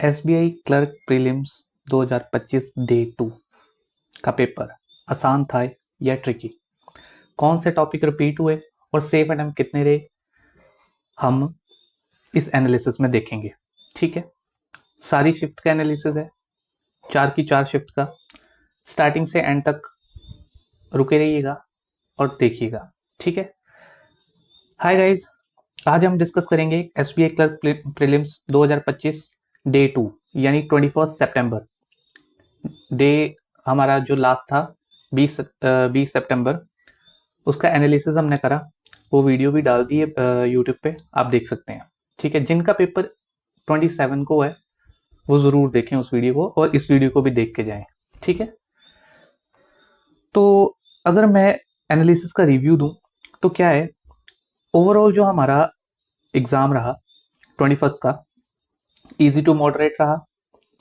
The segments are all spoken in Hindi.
एसबीआई क्लर्क प्रीलिम्स 2025 डे 2 का पेपर आसान था या ट्रिकी? कौन से टॉपिक रिपीट हुए और सेफ अटेम्प्ट कितने रहे, हम इस एनालिसिस में देखेंगे। ठीक है, सारी शिफ्ट का एनालिसिस है, 4 की 4 शिफ्ट का। स्टार्टिंग से एंड तक रुके रहिएगा और देखिएगा। ठीक है, हाय गाइस, आज हम डिस्कस करेंगे एसबीआई क्लर्क प्रीलिम्स 2025 डे 2 यानी 21 सितंबर डे हमारा जो लास्ट था 20 सितंबर, उसका एनालिसिस हमने करा। वो वीडियो भी डाल दी है यूट्यूब पे, आप देख सकते हैं। ठीक है, जिनका पेपर 27 को है वो ज़रूर देखें उस वीडियो को और इस वीडियो को भी देख के जाएं। ठीक है, तो अगर मैं एनालिसिस का रिव्यू दूं तो क्या है, ओवरऑल जो हमारा एग्ज़ाम रहा 21 का, इजी टू मॉडरेट रहा।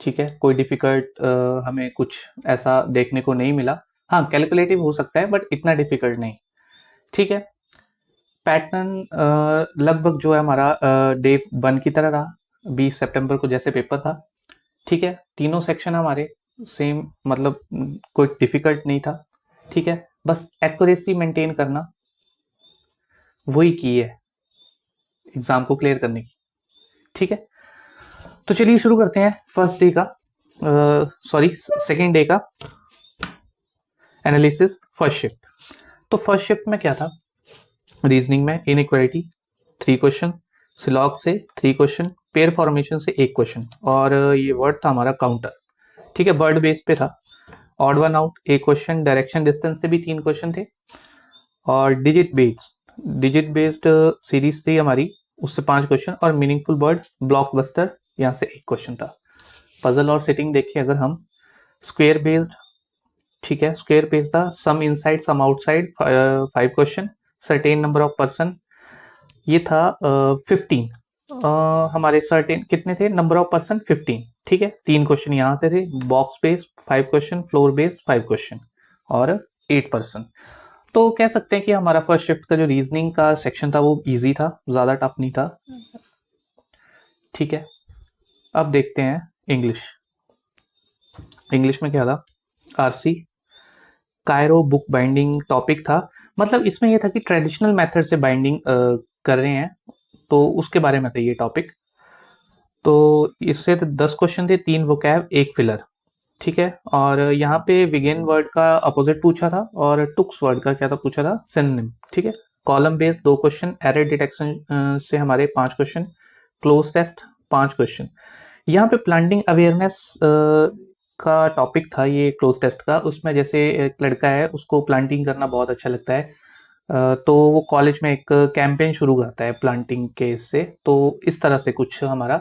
ठीक है, कोई डिफिकल्ट हमें कुछ ऐसा देखने को नहीं मिला। हाँ, कैलकुलेटिव हो सकता है बट इतना डिफिकल्ट नहीं। ठीक है, पैटर्न लगभग जो है हमारा डे 1 की तरह रहा 20 सितंबर को जैसे पेपर था। ठीक है, तीनों सेक्शन हमारे सेम, मतलब कोई डिफिकल्ट नहीं था। ठीक है, बस एक्यूरेसी मेंटेन करना वही की है एग्जाम को क्लियर करने की। ठीक है, तो चलिए शुरू करते हैं फर्स्ट डे का, सॉरी सेकेंड डे का एनालिसिस। फर्स्ट शिफ्ट, तो फर्स्ट शिफ्ट में क्या था, रीजनिंग में इनइक्वालिटी 3 क्वेश्चन, सिलॉग से 3 क्वेश्चन, पेयर फॉर्मेशन से 1 क्वेश्चन, और ये वर्ड था हमारा काउंटर। ठीक है, वर्ड बेस पे था। Odd one out 1 question, direction distance से भी 3 क्वेश्चन थे, और डिजिट बेस्ड सीरीज थी हमारी, उससे 5 क्वेश्चन, और मीनिंगफुल वर्ड ब्लॉकबस्टर यहाँ से 1 क्वेश्चन था। पजल और सिटिंग देखिए अगर हम, स्क्वेयर बेस्ड, ठीक है, स्क्वेयर बेस्ड था, some inside some outside 5 question, certain number of person, ये था 15। हमारे सर्टेन कितने थे, नंबर ऑफ पर्सन 15। ठीक है, 3 क्वेश्चन यहाँ से थे, box based 5 question, floor based 5 question, और 8 पर्सन। तो कह सकते हैं कि हमारा फर्स्ट शिफ्ट का जो रीजनिंग का सेक्शन था वो इजी था, ज़्यादा टफ नहीं था। ठीक है, अब देखते हैं इंग्लिश। इंग्लिश में क्या था, RC Cairo book binding topic था। मतलब इसमें यह था कि ट्रेडिशनल मेथड से बाइंडिंग कर रहे हैं, तो उसके बारे में था ये टॉपिक। तो इससे तो 10 क्वेश्चन थे, 3 वोकैब 1 फिलर। ठीक है, और यहाँ पे विगेन वर्ड का अपोजिट पूछा था, और टुक्स वर्ड का क्या था पूछा था, सिनोनिम। ठीक है, column based 2 question, error detection से हमारे 5 क्वेश्चन, क्लोज टेस्ट 5 क्वेश्चन। यहाँ पे प्लांटिंग अवेयरनेस का टॉपिक था ये क्लोज टेस्ट का। उसमें जैसे एक लड़का है, उसको प्लांटिंग करना बहुत अच्छा लगता है, तो वो कॉलेज में एक कैंपेन शुरू करता है प्लांटिंग के इससे। तो इस तरह से कुछ हमारा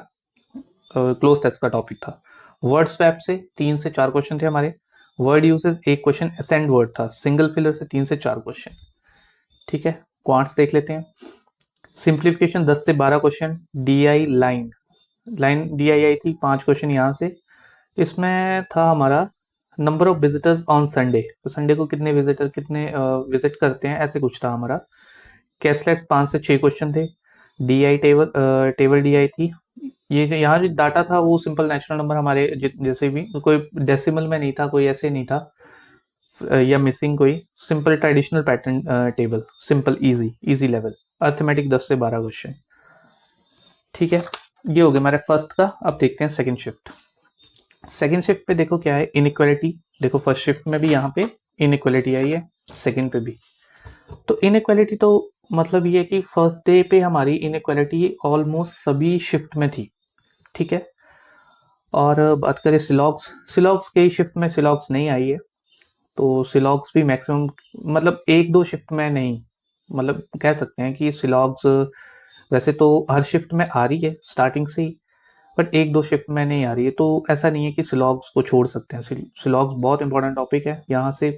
क्लोज टेस्ट का टॉपिक था। वर्ड स्वैप से 3 से 4 क्वेश्चन थे हमारे। Word usage 1 question, ascend word था, सिंगल फिलर से 3 से 4 क्वेश्चन। ठीक है, क्वांट्स देख लेते हैं। सिंप्लीफिकेशन 10 से 12 question, DI line line DI आई थी 5 क्वेश्चन यहाँ से। इसमें था हमारा number of visitors on Sunday, तो संडे को कितने विजिटर कितने विजिट करते हैं, ऐसे कुछ था हमारा। कैसलेट 5 से 6 क्वेश्चन थे। डीआई टेबल डीआई थी। ये जो यहाँ जो डाटा था वो सिंपल नेचुरल नंबर हमारे जैसे भी, कोई डेसिमल में नहीं था, कोई ऐसे नहीं था या मिसिंग कोई, simple traditional pattern table, simple easy easy level. Arithmetic 10 से 12 क्वेश्चन। ठीक है, ये हो गया हमारे फर्स्ट का। अब देखते हैं सेकंड शिफ्ट। सेकंड शिफ्ट पे देखो क्या है, इनइक्वालिटी। देखो फर्स्ट शिफ्ट में भी यहाँ पे इनइक्वालिटी आई है, सेकंड पे भी। तो इनइक्वालिटी तो मतलब ये है कि फर्स्ट डे पे हमारी इनइक्वालिटी ऑलमोस्ट सभी शिफ्ट में थी। ठीक है, और बात करें सिलॉग्स, सिलॉग्स के शिफ्ट में सिलॉग्स नहीं आई है, तो सिलॉग्स भी मैक्सिमम, मतलब 1-2 शिफ्ट में नहीं, मतलब कह सकते हैं कि सिलॉग्स वैसे तो हर शिफ्ट में आ रही है स्टार्टिंग से ही, बट 1-2 शिफ्ट में नहीं आ रही है। तो ऐसा नहीं है कि सिलॉग्स को छोड़ सकते हैं। सिलॉग्स बहुत इंपॉर्टेंट टॉपिक है, यहाँ से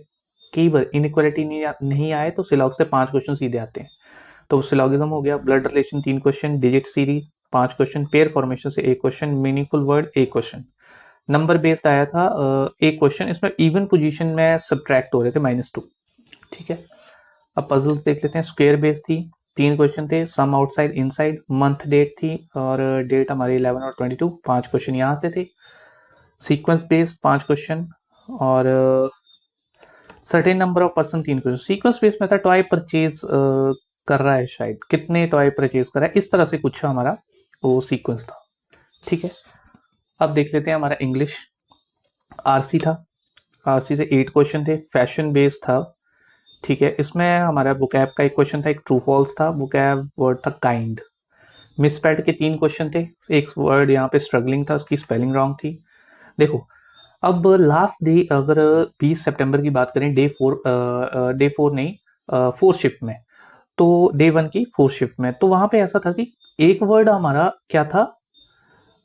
कई बार इनइक्वालिटी नहीं आए तो सिलॉग से 5 क्वेश्चन सीधे आते हैं। तो सिलॉगिज्म हो गया, blood relation 3 question, digit series 5 question, pair formation से 1 question, meaningful word 1 question. Number based आया था 1 क्वेश्चन, इसमें इवन पोजीशन में सब्ट्रैक्ट हो रहे थे -2। ठीक है, अब पजल्स देख लेते हैं। स्क्वायर बेस्ड थी, 3 क्वेश्चन थे, some outside inside, month date थी और डेट हमारी 11 और 22, 5 क्वेश्चन यहाँ से थे, सीक्वेंस बेस्ड 5 क्वेश्चन और certain number of person 3 question. Sequence based में था टॉय परचेज कर रहा है, शायद कितने टॉय परचेज कर रहा है, इस तरह से कुछ हमारा वो सीक्वेंस था। ठीक है, अब देख लेते हैं हमारा इंग्लिश। आरसी था, आरसी से 8 क्वेश्चन थे, फैशन बेस्ड था। ठीक है, इसमें हमारा वोकैब का एक क्वेश्चन था, एक ट्रू फॉल्स था, वोकैब वर्ड था काइंड। मिसपैड के 3 क्वेश्चन थे, एक वर्ड यहाँ पे स्ट्रगलिंग था, उसकी स्पेलिंग रॉन्ग थी। देखो, अब लास्ट डे अगर 20 सितंबर की बात करें, डे फोर नहीं, फोर्थ शिफ्ट में, तो डे 1 की फोर्थ शिफ्ट में, तो वहां पे ऐसा था कि एक वर्ड हमारा क्या था,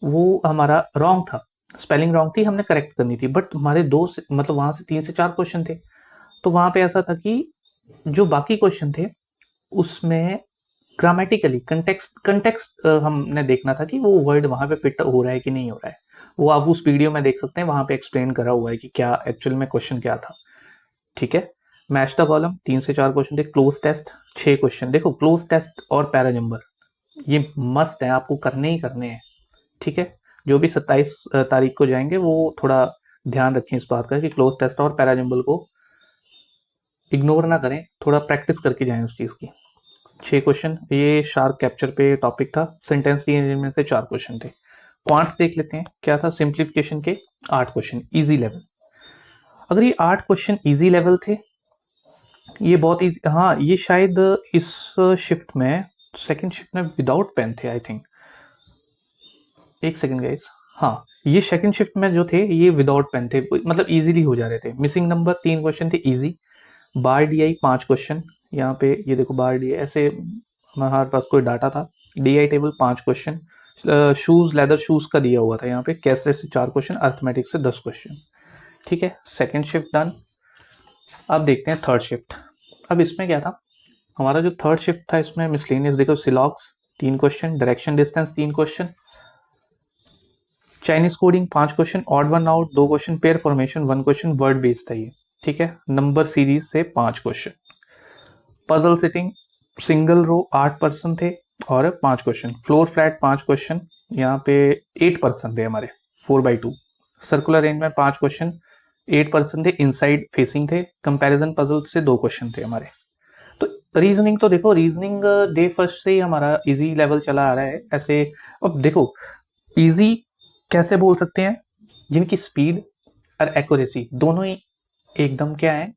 वो हमारा रॉन्ग था, स्पेलिंग रॉन्ग थी, हमने करेक्ट करनी थी, बट हमारे मतलब वहां से 3 से 4 क्वेश्चन थे, तो वहां पे ऐसा था कि जो बाकी क्वेश्चन थे उसमें ग्रामेटिकली कंटेक्स्ट कंटेक्स्ट हमने देखना था कि वो वर्ड वहां पे फिट हो रहा है कि नहीं हो रहा है। वो आप उस वीडियो में देख सकते हैं, वहां पे एक्सप्लेन करा हुआ है कि क्या एक्चुअल में क्वेश्चन क्या था। ठीक है, मैच द कॉलम 3 से 4 क्वेश्चन थे, क्लोज टेस्ट 6 क्वेश्चन। देखो, क्लोज टेस्ट और पैराजंबर ये मस्ट है, आपको करने ही करने हैं। ठीक है, जो भी 27 तारीख को जाएंगे वो थोड़ा ध्यान रखें इस बात का कि क्लोज टेस्ट और पैराजंबल को इग्नोर ना करें, थोड़ा प्रैक्टिस करके जाएं उस चीज की। 6 क्वेश्चन, ये शार्क कैप्चर पे टॉपिक था, सेंटेंस रीअरेंजमेंट से 4 क्वेश्चन थे। क्वांट्स देख लेते हैं क्या था, सिंप्लीफिकेशन के 8 क्वेश्चन इजी लेवल। अगर ये 8 क्वेश्चन इजी लेवल थे, ये बहुत इजी, हाँ ये शायद इस शिफ्ट में, सेकंड शिफ्ट में विदाउट पेन थे आई थिंक, एक सेकंड गाइस, हाँ ये सेकंड शिफ्ट में जो थे ये विदाउट पेन थे, मतलब इजीली हो जा रहे थे। मिसिंग नंबर 3 क्वेश्चन थे इजी, बार डीआई 5 क्वेश्चन, यहाँ पे ये देखो बार डीआई, ऐसे हमारे पास कोई डाटा था, DI table 5 question, shoes leather shoes का दिया हुआ था यहाँ पे, कैसलेट से 4 क्वेश्चन, अर्थमेटिक से 10 क्वेश्चन। ठीक है, सेकंड शिफ्ट डन। अब देखते हैं थर्ड शिफ्ट। अब इसमें क्या था, हमारा जो थर्ड शिफ्ट था इसमें मिसलेनियस, देखो सिलॉक्स 3 question, direction distance 3 question, Chinese coding 5 question, odd one out 2 question, pair formation 1 question, word based था ये। ठीक है, नंबर सीरीज से 5 question, puzzle sitting single row 8% थे और 5 क्वेश्चन, फ्लोर फ्लैट 5 क्वेश्चन, यहाँ पे 8% थे हमारे 4/2, सर्कुलर रेंज में 5 क्वेश्चन, 8% थे, इनसाइड फेसिंग थे, कंपैरिजन पजल से 2 क्वेश्चन थे हमारे। तो रीजनिंग तो देखो, रीजनिंग डे फर्स्ट से ही हमारा इजी लेवल चला आ रहा है ऐसे। अब देखो, इजी कैसे बोल सकते हैं, जिनकी स्पीड और एक्यूरेसी दोनों ही एकदम क्या है,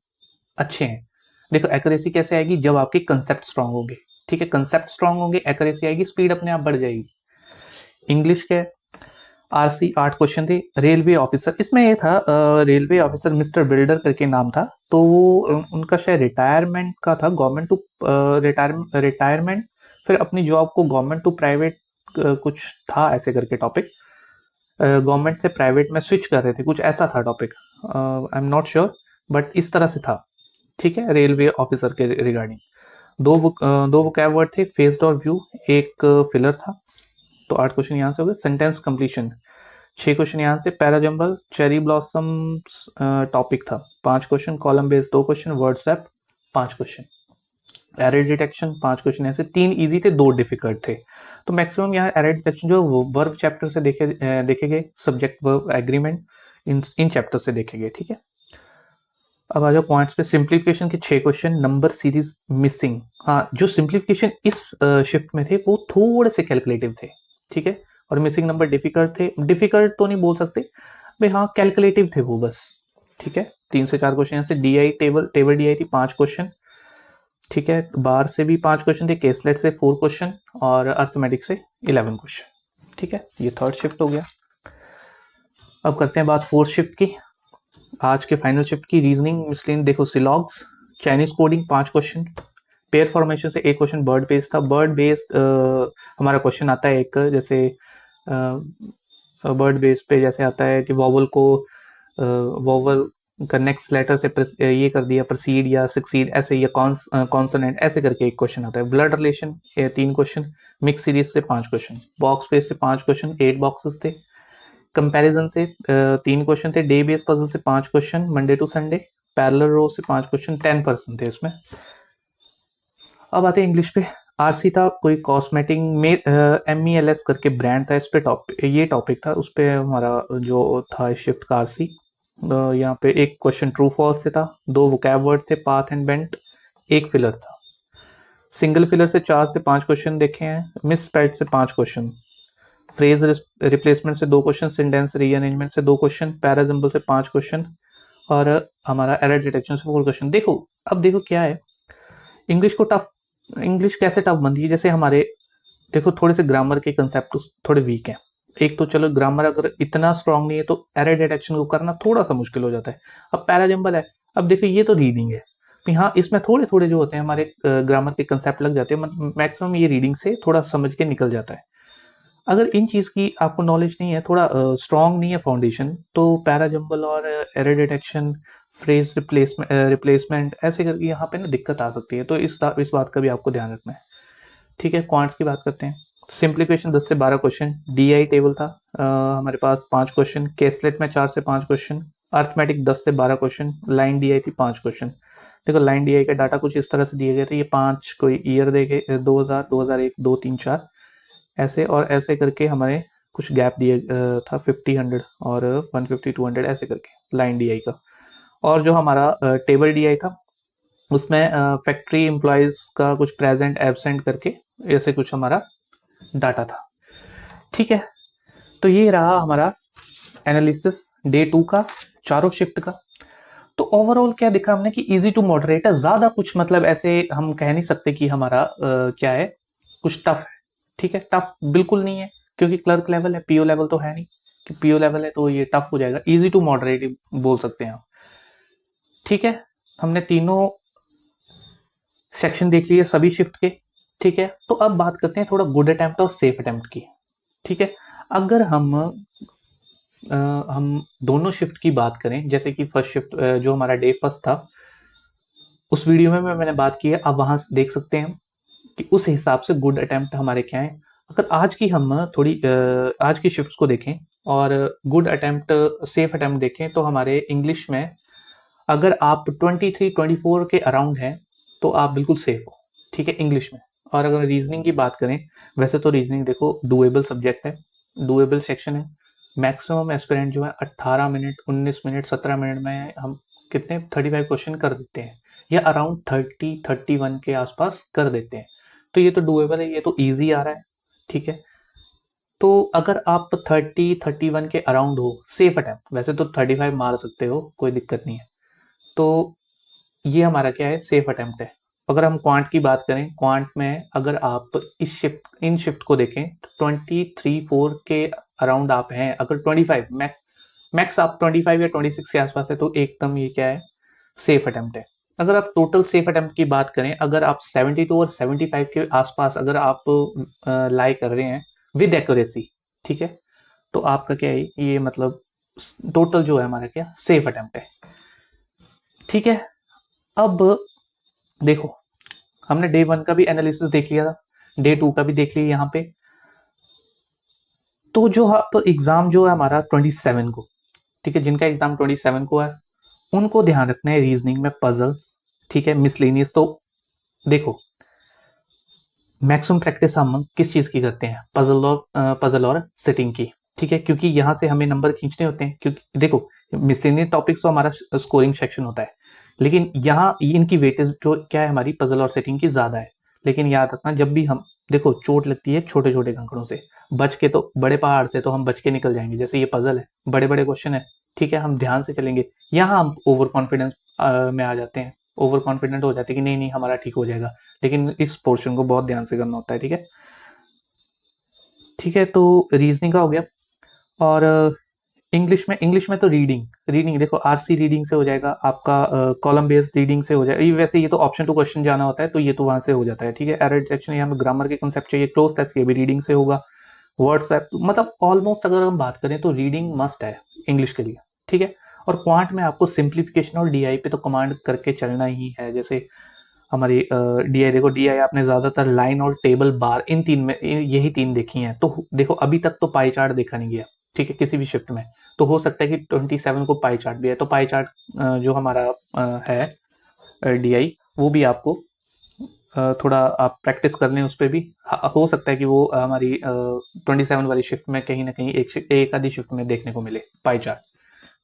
अच्छे हैं। देखो एक्यूरेसी कैसे आएगी, जब आपके कंसेप्ट स्ट्रांग होंगे। ठीक है, कंसेप्ट स्ट्रांग होंगे, एक्यूरेसी आएगी, स्पीड अपने आप बढ़ जाएगी। इंग्लिश के आरसी 8 क्वेश्चन थे, रेलवे ऑफिसर, इसमें ये था रेलवे ऑफिसर मिस्टर बिल्डर करके नाम था, तो वो उनका शायद रिटायरमेंट का था, गवर्नमेंट टू रिटायरमेंट, फिर अपनी जॉब को गवर्नमेंट टू प्राइवेट कुछ था ऐसे करके टॉपिक, गवर्नमेंट से प्राइवेट में स्विच कर रहे थे, कुछ ऐसा था topic, I am not sure, but इस तरह से था। ठीक है, रेलवे ऑफिसर के रिगार्डिंग दो वोकैब वर्ड थे, फेस्ड और व्यू, एक फिलर था, तो 8 क्वेश्चन यहाँ से हो गए। सेंटेंस कंप्लीशन 6 क्वेश्चन यहाँ से, पैराजंबल चेरी ब्लॉसम टॉपिक था 5 question, column based 2 question, word swap 5 question, error detection 5 question ऐसे, 3 इजी थे 2 डिफिकल्ट थे। तो मैक्सिमम यहाँ एरर डिटेक्शन जो वर्ब चैप्टर से देखे गए, subject verb agreement in chapter से देखे गए। ठीक है, अब आ जाओ पॉइंट्स पे। सिंप्लीफिकेशन के 6 क्वेश्चन, नंबर सीरीज मिसिंग, हाँ जो सिंप्लीफिकेशन इस शिफ्ट में थे वो थोड़े से कैलकुलेटिव थे। ठीक है, और मिसिंग नंबर डिफिकल्ट थे, डिफिकल्ट तो नहीं बोल सकते भाई, हाँ कैलकुलेटिव थे वो बस। ठीक है, 3 से 4 क्वेश्चन यहाँ से, डीआई टेबल डीआई थी 5 क्वेश्चन। ठीक है, बार से भी 5 क्वेश्चन थे, केसलेट से 4 क्वेश्चन और अर्थमेटिक से 11 क्वेश्चन। ठीक है, ये थर्ड शिफ्ट हो गया। अब करते हैं बात फोर्थ शिफ्ट की, आज के फाइनल शिफ्ट की। रीजनिंग मिसलिन देखो, syllogisms Chinese coding 5 question, pair formation से 1 क्वेश्चन, बर्ड बेस्ड था, बर्ड बेस्ड हमारा क्वेश्चन आता है एक, जैसे बर्ड बेस्ड पे जैसे आता है कि वॉवल को वॉवल का नेक्स्ट लेटर से ये कर दिया, प्रोसीड या सक्सीड ऐसे, या कॉन्सोनेंट ऐसे करके एक क्वेश्चन आता है। Blood relation 3 question, mix series से 5 क्वेश्चन, बॉक्स बेस से 5 क्वेश्चन, 8 बॉक्सेस थे, कंपैरिजन से 3 क्वेश्चन थे, डे बेस्ड पजल से 5 question, Monday to Sunday, parallel row से 5 क्वेश्चन, 10% थे इसमें। अब आते हैं इंग्लिश पे, आरसी था कोई कॉस्मेटिक में MELS करके ब्रांड था, इस पे ये टॉपिक था, उस पे हमारा जो था शिफ्ट का आरसी। यहाँ पे एक क्वेश्चन ट्रू फॉल्स से था, 2 वोकैब वर्ड थे, पाथ एंड बेंट, एक फिलर था। सिंगल फिलर से 4 से 5 क्वेश्चन देखे हैं, मिस स्पेल्ड से 5 क्वेश्चन, फ्रेज रिप्लेसमेंट से 2 क्वेश्चन, सेंटेंस रीअरेंजमेंट से 2 क्वेश्चन, पैराजम्बल से 5 क्वेश्चन और हमारा एरर डिटेक्शन से 4 क्वेश्चन। देखो अब देखो क्या है, इंग्लिश को टफ, इंग्लिश कैसे टफ बनती है, जैसे हमारे देखो थोड़े से ग्रामर के कंसेप्ट थोड़े वीक हैं। एक तो चलो ग्रामर अगर इतना स्ट्रांग नहीं है तो एरर डिटेक्शन को करना थोड़ा सा मुश्किल हो जाता है। अब पैराजम्बल है, अब देखो ये तो रीडिंग है, हाँ इसमें थोड़े थोड़े जो होते हैं हमारे ग्रामर के कंसेप्ट लग जाते हैं, मैक्सिमम ये रीडिंग से थोड़ा समझ के निकल जाता है। अगर इन चीज की आपको नॉलेज नहीं है, थोड़ा स्ट्रांग नहीं है फाउंडेशन, तो पैराजम्बल और एरर डिटेक्शन, फ्रेज रिप्लेसमेंट ऐसे करके यहाँ पे ना दिक्कत आ सकती है, तो इस बात का भी आपको ध्यान रखना है। ठीक है, क्वांट्स की बात करते हैं। सिंप्लीफिकेशन 10 से 12 क्वेश्चन, डीआई टेबल था हमारे पास 5 क्वेश्चन, केसलेट में 4 से 5 क्वेश्चन, अर्थमेटिक 10 से 12 क्वेश्चन, लाइन डीआई थी 5 क्वेश्चन। देखो लाइन डीआई का डाटा कुछ इस तरह से दिए गए थे, ये 5 कोई ईयर दे गए, 2000, 2001, 2, 3, 4 ऐसे, और ऐसे करके हमारे कुछ गैप दिए था 50, 100 और 150, 200 ऐसे करके लाइन डीआई का। और जो हमारा टेबल डीआई था उसमें फैक्ट्री एम्प्लॉयज का कुछ प्रेजेंट एब्सेंट करके ऐसे कुछ हमारा डाटा था। ठीक है, तो ये रहा हमारा एनालिसिस डे 2 का, चारों शिफ्ट का। तो ओवरऑल क्या दिखा हमने कि इजी टू मॉडरेट है, ज्यादा कुछ मतलब ऐसे हम कह नहीं सकते कि हमारा क्या है कुछ टफ है। ठीक है, टफ बिल्कुल नहीं है, क्योंकि क्लर्क लेवल है, पीओ लेवल तो है नहीं कि पीओ लेवल है तो ये टफ हो जाएगा, इजी टू मॉडरेट बोल सकते हैं आप। ठीक है, हमने तीनों सेक्शन देख लिए सभी शिफ्ट के। ठीक है, तो अब बात करते हैं थोड़ा गुड अटेम्प्ट और सेफ अटेम्प्ट की। ठीक है, अगर हम दोनों शिफ्ट की बात करें, जैसे कि फर्स्ट शिफ्ट जो हमारा डे फर्स्ट था उस वीडियो में मैंने बात की है, आप वहां देख सकते हैं कि उस हिसाब से गुड अटेम्प्ट हमारे क्या है। अगर आज की हम थोड़ी आज की शिफ्ट्स को देखें और गुड अटेम्प्ट सेफ अटेम्प्ट देखें, तो हमारे इंग्लिश में अगर आप 23, 24 के अराउंड हैं तो आप बिल्कुल सेफ हो। ठीक है, इंग्लिश में। और अगर रीजनिंग की बात करें, वैसे तो रीजनिंग देखो डुएबल सब्जेक्ट है, डुएबल सेक्शन है। मैक्सिमम एस्पिरेंट जो है 18 मिनट, 19 मिनट, 17 मिनट में हम कितने 35 क्वेश्चन कर देते हैं, या अराउंड 30, 31 के आसपास कर देते हैं। तो ये तो डुएबल है, ये तो ईजी आ रहा है। ठीक है, तो अगर आप 30, 31 के अराउंड हो, सेफ अटेम्प्ट, वैसे तो 35 मार सकते हो, कोई दिक्कत नहीं है। तो ये हमारा क्या है, सेफ अटेम्प्ट है। अगर हम क्वांट की बात करें, क्वांट में अगर आप इन शिफ्ट को देखें तो 23, 4 के अराउंड आप हैं, अगर 25 मैक्स आप 25 या 26 के आसपास है तो एकदम ये क्या है, सेफ अटेम्प्ट है। अगर आप टोटल सेफ अटेम्प्ट की बात करें, अगर आप 72 और 75 के आसपास अगर आप लाई कर रहे हैं विद एक्यूरेसी, ठीक है, तो आपका क्या है, ये मतलब टोटल जो है हमारा क्या सेफ अटेम्प्ट है। ठीक है, अब देखो हमने डे 1 का भी एनालिसिस देख लिया था, डे 2 का भी देख लिया यहाँ पे। तो जो आप एग्जाम जो है हमारा 27 को, ठीक है, जिनका एग्जाम 27 को है उनको ध्यान रखना है रीजनिंग में पजल्स। ठीक है, मिसलेनियस तो देखो मैक्सिमम प्रैक्टिस हम किस चीज की करते हैं, पजल और सिटिंग की। ठीक है, क्योंकि यहाँ से हमें नंबर खींचने होते हैं, क्योंकि देखो मिसलेनियस टॉपिक्स तो हमारा स्कोरिंग सेक्शन होता है, लेकिन यहाँ इनकी वेटेज जो क्या है हमारी पजल और सेटिंग की ज्यादा है। लेकिन याद रखना जब भी हम देखो चोट लगती है छोटे छोटे कंकड़ों से, बच के तो बड़े पहाड़ से तो हम बच के निकल जाएंगे, जैसे ये पजल है, बड़े बड़े क्वेश्चन है। ठीक है, हम ध्यान से चलेंगे, यहाँ हम ओवर कॉन्फिडेंस में आ जाते हैं, ओवर कॉन्फिडेंट हो जाते हैं कि नहीं नहीं हमारा ठीक हो जाएगा, लेकिन इस पोर्शन को बहुत ध्यान से करना होता है। ठीक है, ठीक है, तो रीजनिंग का हो गया। और इंग्लिश में तो रीडिंग रीडिंग देखो आरसी रीडिंग से हो जाएगा आपका, कॉलम बेस्ड रीडिंग से हो जाएगा, ये वैसे ये तो ऑप्शन टू क्वेश्चन जाना होता है तो ये तो वहां से हो जाता है। ठीक है, एरर डिटेक्शन यहाँ पे ग्रामर के कंसेप्ट चाहिए, क्लोज टेस्ट ये भी रीडिंग से होगा, वर्ड्स मतलब ऑलमोस्ट अगर हम बात करें तो रीडिंग मस्ट है इंग्लिश के लिए। ठीक है, और क्वांट में आपको सिंप्लीफिकेशन और डीआई पे तो कमांड करके चलना ही है, जैसे हमारी डीआई देखो, डीआई आपने ज्यादातर लाइन और टेबल बार इन तीन में यही तीन देखी हैं, तो देखो अभी तक तो पाई चार्ट देखा नहीं गया। ठीक है, किसी भी शिफ्ट में तो हो सकता है कि 27 को पाई चार्ट भी है, तो पाई चार्ट जो हमारा है डीआई वो भी आपको थोड़ा आप प्रैक्टिस कर लें उस पर भी। हो सकता है कि वो हमारी 27 वाली शिफ्ट में कहीं ना कहीं एक आधी शिफ्ट में देखने को मिले पाई चार्ट।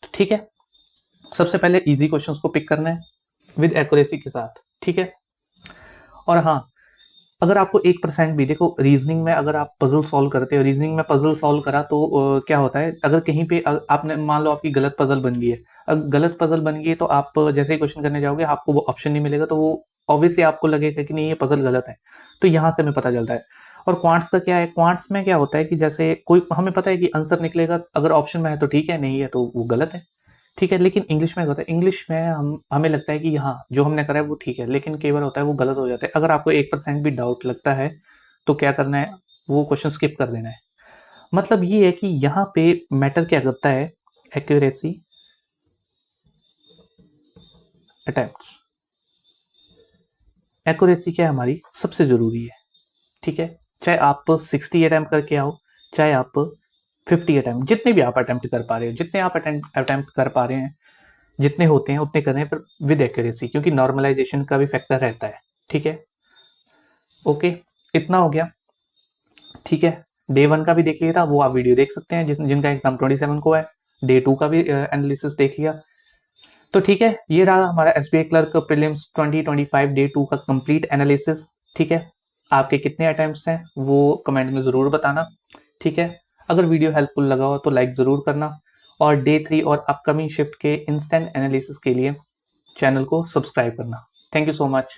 तो ठीक है, सबसे पहले इजी क्वेश्चंस को पिक करना है विद एक्यूरेसी के साथ, ठीक है। और हाँ, अगर आपको 1% भी, देखो रीजनिंग में अगर आप पजल सॉल्व करते हो, रीजनिंग में पजल सॉल्व करा तो क्या होता है, अगर कहीं पे आपने मान लो आपकी गलत पजल बन गई है, अगर गलत पजल बन गई है तो आप जैसे ही क्वेश्चन करने जाओगे आपको वो ऑप्शन नहीं मिलेगा, तो वो ऑब्वियसली आपको लगेगा कि नहीं ये पजल गलत है। तो यहाँ से हमें पता चलता है। और क्वांट्स का क्या है, क्वांट्स में क्या होता है कि जैसे कोई हमें पता है कि आंसर निकलेगा, अगर ऑप्शन में है तो ठीक है, नहीं है तो वो गलत है, ठीक है। लेकिन इंग्लिश में क्या होता है, इंग्लिश में हमें लगता है कि हाँ जो हमने करा है वो ठीक है, लेकिन कई बार होता है वो गलत हो जाता है। अगर आपको 1% भी डाउट लगता है तो क्या करना है, वो क्वेश्चन स्किप कर देना है। मतलब ये है कि यहाँ पे मैटर क्या करता है, एक्यूरेसी, अटेम्प्ट। एक्यूरेसी क्या है हमारी, सबसे जरूरी है, ठीक है। चाहे आप 60 अटेम्प्ट करके आओ, चाहे आप 50 अटेम्प्ट, जितने भी आप अटेम्प्ट कर पा रहे हो, जितने आप अटेम्प्ट कर पा रहे हैं, जितने होते हैं उतने करने पर विद एक्यूरेसी, क्योंकि नॉर्मलाइजेशन का भी फैक्टर रहता है, ठीक है। ओके, इतना हो गया, ठीक है। डे 1 का भी देख लिया था, वो आप वीडियो देख सकते हैं जिनका एग्जाम 27 को है। डे 2 का भी एनालिसिस देख लिया। तो ठीक है, ये रहा हमारा एसबीआई क्लर्क प्रीलिम्स 2025 डे 2 का कंप्लीट एनालिसिस, ठीक है। आपके कितने अटेम्प्ट्स हैं वो कमेंट में जरूर बताना, ठीक है। अगर वीडियो हेल्पफुल लगा हो तो लाइक जरूर करना, और डे 3 और अपकमिंग शिफ्ट के इंस्टेंट एनालिसिस के लिए चैनल को सब्सक्राइब करना। Thank you so much.